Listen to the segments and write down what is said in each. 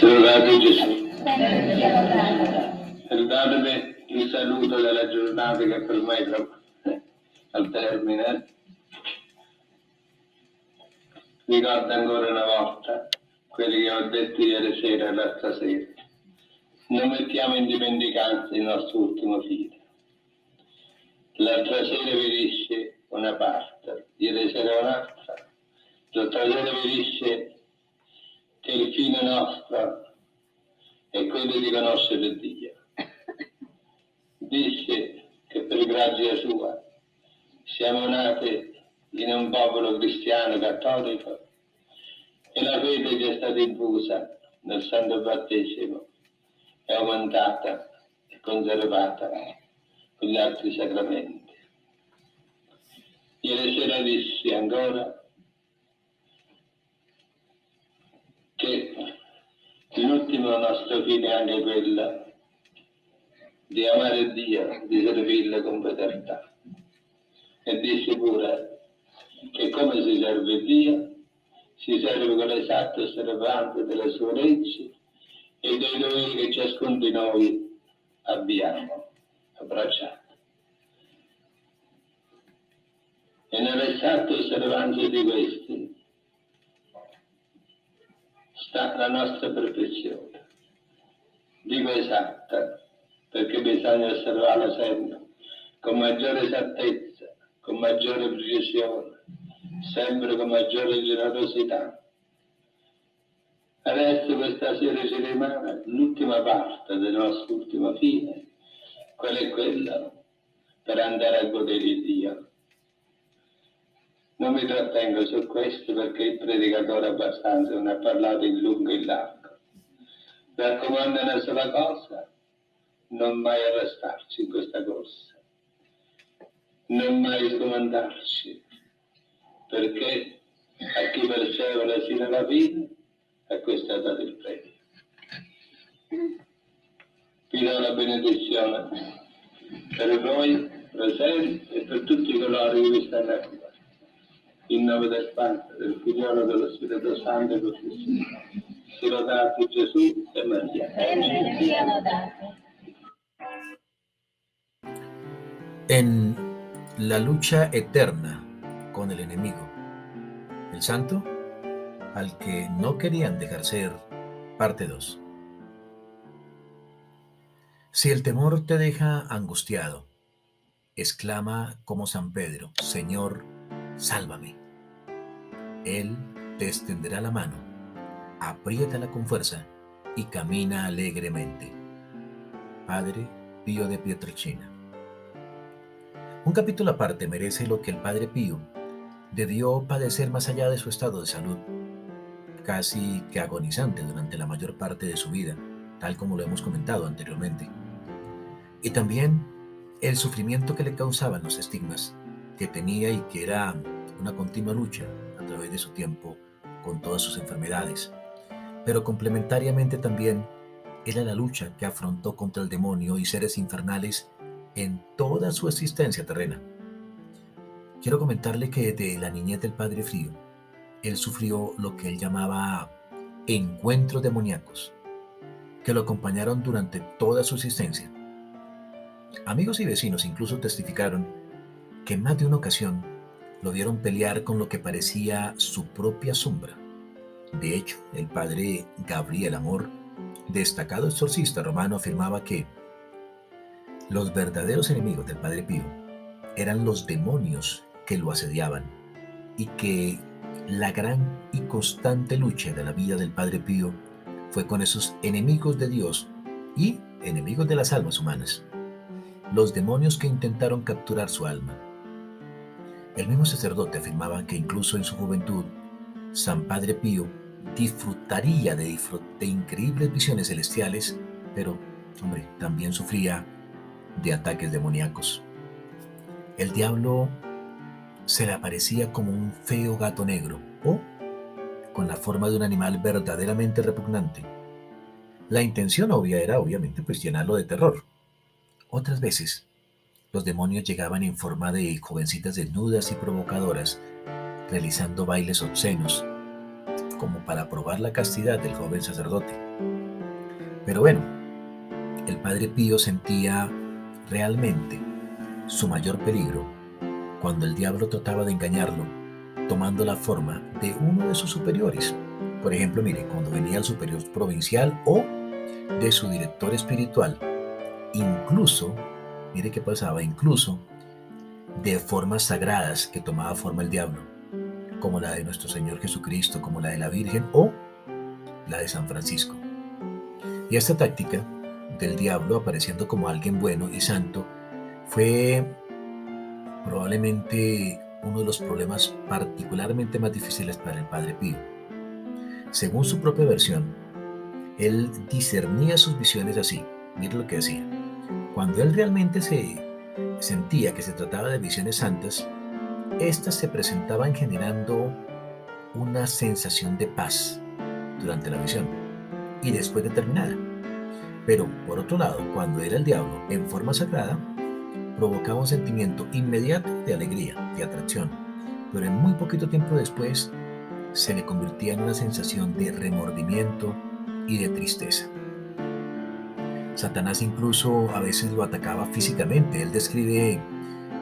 Salutato Gesù. Datevi il saluto della giornata che per me è al termine. Ricordo ancora una volta quelli che ho detto ieri sera e l'altra sera. Non mettiamo in dimenticanza il nostro ultimo figlio. L'altra sera vi dissi una parte, ieri sera un'altra. L'altra sera vi dissi che il fine nostro è quello di conoscere Dio. Disse che per grazia sua siamo nati in un popolo cristiano cattolico e la fede che è stata infusa nel santo battesimo è aumentata e conservata con gli altri sacramenti. Ieri sera dissi ancora che l'ultimo nostro fine è anche quello di amare Dio, di servirlo con fedeltà. E disse pure che come si serve Dio, si serve con l'esatta osservanza delle sue leggi e dei doveri che ciascuno di noi abbiamo abbracciato. E nell'esatta osservanza di questi sta la nostra perfezione. Dico esatta, perché bisogna osservarla sempre con maggiore esattezza, con maggiore precisione, sempre con maggiore generosità. Adesso questa sera ci rimane l'ultima parte del nostro ultimo fine, quella è quella per andare a godere di Dio. Non mi trattengo su questo perché il predicatore abbastanza non ha parlato in lungo e in largo. Raccomando una sola cosa, non mai arrestarci in questa corsa, non mai scomandarci, perché a chi persevera sino alla fine, a questo è dato il premio. Vi do la benedizione per voi presenti e per tutti coloro che vi stanno a cuore. In nome del Padre, del Figlio e dello Spirito Santo, così sia lodato Gesù e Maria. En la lucha eterna con el enemigo, el santo al que no querían dejar ser, parte 2. Si el temor te deja angustiado, exclama como San Pedro: Señor, sálvame. Él te extenderá la mano, apriétala con fuerza y camina alegremente. Padre Pío de Pietrelcina. Un capítulo aparte merece lo que el Padre Pío debió padecer más allá de su estado de salud, casi que agonizante durante la mayor parte de su vida, tal como lo hemos comentado anteriormente. Y también el sufrimiento que le causaban los estigmas que tenía y que era una continua lucha a través de su tiempo con todas sus enfermedades. Pero complementariamente también era la lucha que afrontó contra el demonio y seres infernales en toda su existencia terrena. Quiero comentarle que desde la niñez del Padre Pío, él sufrió lo que él llamaba encuentros demoníacos, que lo acompañaron durante toda su existencia. Amigos y vecinos incluso testificaron que en más de una ocasión lo vieron pelear con lo que parecía su propia sombra. De hecho, el padre Gabriel Amor, destacado exorcista romano, afirmaba que los verdaderos enemigos del Padre Pío eran los demonios que lo asediaban y que la gran y constante lucha de la vida del Padre Pío fue con esos enemigos de Dios y enemigos de las almas humanas, los demonios que intentaron capturar su alma. El mismo sacerdote afirmaba que incluso en su juventud, San Padre Pío disfrutaría de increíbles visiones celestiales, pero, también sufría de ataques demoníacos. El diablo se le aparecía como un feo gato negro o con la forma de un animal verdaderamente repugnante. La intención obvia era, obviamente, llenarlo de terror. Otras veces, los demonios llegaban en forma de jovencitas desnudas y provocadoras, realizando bailes obscenos, como para probar la castidad del joven sacerdote. Pero bueno, el padre Pío sentía realmente su mayor peligro cuando el diablo trataba de engañarlo, tomando la forma de uno de sus superiores. Por ejemplo, mire, cuando venía el superior provincial o de su director espiritual, incluso, mire qué pasaba, incluso de formas sagradas que tomaba forma el diablo, como la de nuestro Señor Jesucristo, como la de la Virgen o la de San Francisco. Y esta táctica del diablo apareciendo como alguien bueno y santo fue probablemente uno de los problemas particularmente más difíciles para el padre Pío. Según su propia versión, él discernía sus visiones así. Mire lo que decía. Cuando él realmente sentía que se trataba de visiones santas, estas se presentaban generando una sensación de paz durante la visión y después de terminada. Pero, por otro lado, cuando era el diablo en forma sagrada, provocaba un sentimiento inmediato de alegría, de atracción, pero en muy poquito tiempo después se le convertía en una sensación de remordimiento y de tristeza. Satanás incluso a veces lo atacaba físicamente. Él describe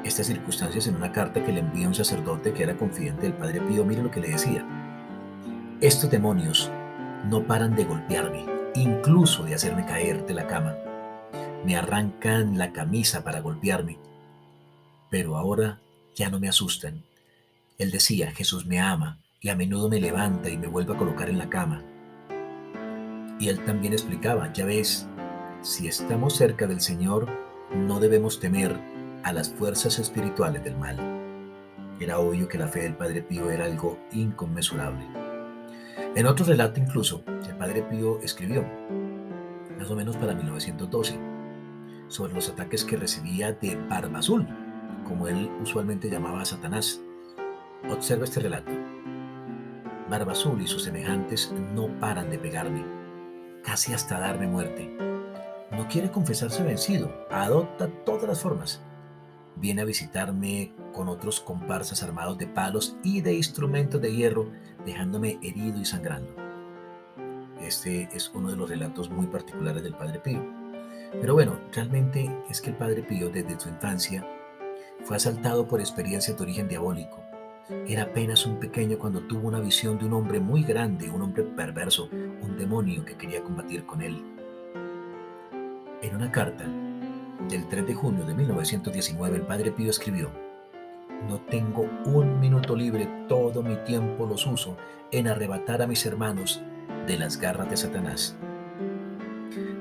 estas circunstancias en una carta que le envía un sacerdote que era confidente del padre Pío. Mire lo que le decía. Estos demonios no paran de golpearme, incluso de hacerme caer de la cama. Me arrancan la camisa para golpearme, pero ahora ya no me asustan. Él decía, Jesús me ama y a menudo me levanta y me vuelve a colocar en la cama. Y él también explicaba, ya ves, si estamos cerca del Señor, no debemos temer a las fuerzas espirituales del mal. Era obvio que la fe del padre Pío era algo inconmensurable. En otro relato incluso, el padre Pío escribió, más o menos para 1912, sobre los ataques que recibía de Barba Azul, como él usualmente llamaba a Satanás. Observa este relato. Barba Azul y sus semejantes no paran de pegarme, casi hasta darme muerte. No quiere confesarse vencido, adopta todas las formas. Viene a visitarme con otros comparsas armados de palos y de instrumentos de hierro, dejándome herido y sangrando. Este es uno de los relatos muy particulares del padre Pío. Pero bueno, realmente es que el padre Pío desde su infancia fue asaltado por experiencias de origen diabólico. Era apenas un pequeño cuando tuvo una visión de un hombre muy grande, un hombre perverso, un demonio que quería combatir con él. En una carta del 3 de junio de 1919, el padre Pío escribió: no tengo un minuto libre, todo mi tiempo los uso en arrebatar a mis hermanos de las garras de Satanás.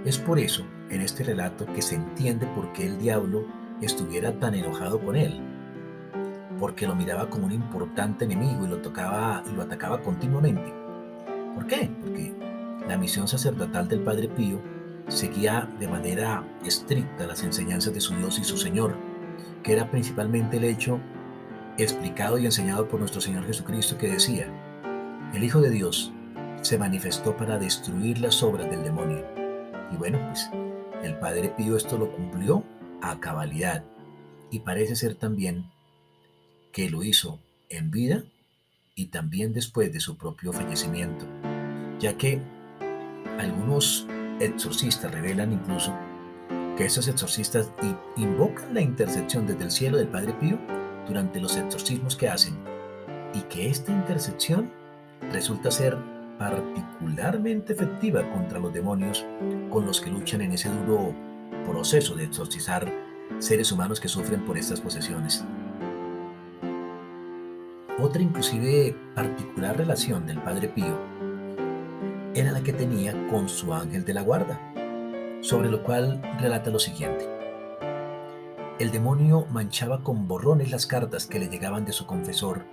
Es por eso, en este relato, que se entiende por qué el diablo estuviera tan enojado con él, porque lo miraba como un importante enemigo y lo atacaba continuamente. ¿Por qué? Porque la misión sacerdotal del padre Pío seguía de manera estricta las enseñanzas de su Dios y su Señor, que era principalmente el hecho explicado y enseñado por nuestro Señor Jesucristo, que decía: el Hijo de Dios se manifestó para destruir las obras del demonio. Y bueno, pues el padre Pío esto lo cumplió a cabalidad, y parece ser también que lo hizo en vida y también después de su propio fallecimiento, ya que algunos exorcistas revelan incluso que esos exorcistas invocan la intercesión desde el cielo del padre Pío durante los exorcismos que hacen, y que esta intercesión resulta ser particularmente efectiva contra los demonios con los que luchan en ese duro proceso de exorcizar seres humanos que sufren por estas posesiones. Otra inclusive particular relación del padre Pío era la que tenía con su ángel de la guarda, sobre lo cual relata lo siguiente. El demonio manchaba con borrones las cartas que le llegaban de su confesor,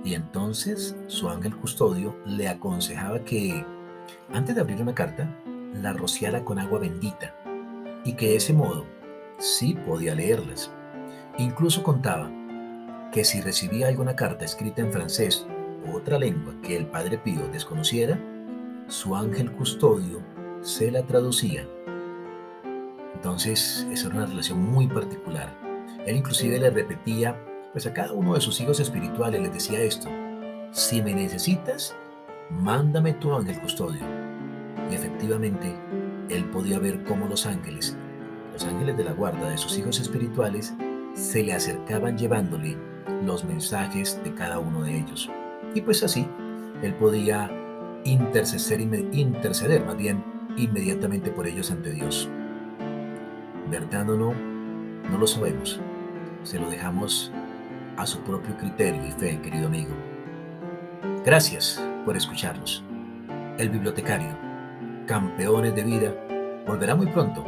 y entonces su ángel custodio le aconsejaba que, antes de abrir una carta, la rociara con agua bendita, y que de ese modo sí podía leerlas. Incluso contaba que si recibía alguna carta escrita en francés u otra lengua que el padre Pío desconociera, su ángel custodio se la traducía. Entonces, esa era una relación muy particular. Él inclusive le repetía, pues a cada uno de sus hijos espirituales les decía esto: si me necesitas, mándame tu ángel custodio. Y efectivamente, él podía ver cómo los ángeles de la guarda de sus hijos espirituales, se le acercaban llevándole los mensajes de cada uno de ellos. Y pues así, él podía interceder más bien inmediatamente por ellos ante Dios. ¿Verdad o no? No lo sabemos. Se lo dejamos a su propio criterio y fe, querido amigo. Gracias por escucharnos. El bibliotecario, Campeones de Vida, volverá muy pronto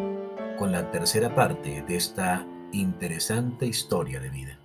con la tercera parte de esta interesante historia de vida.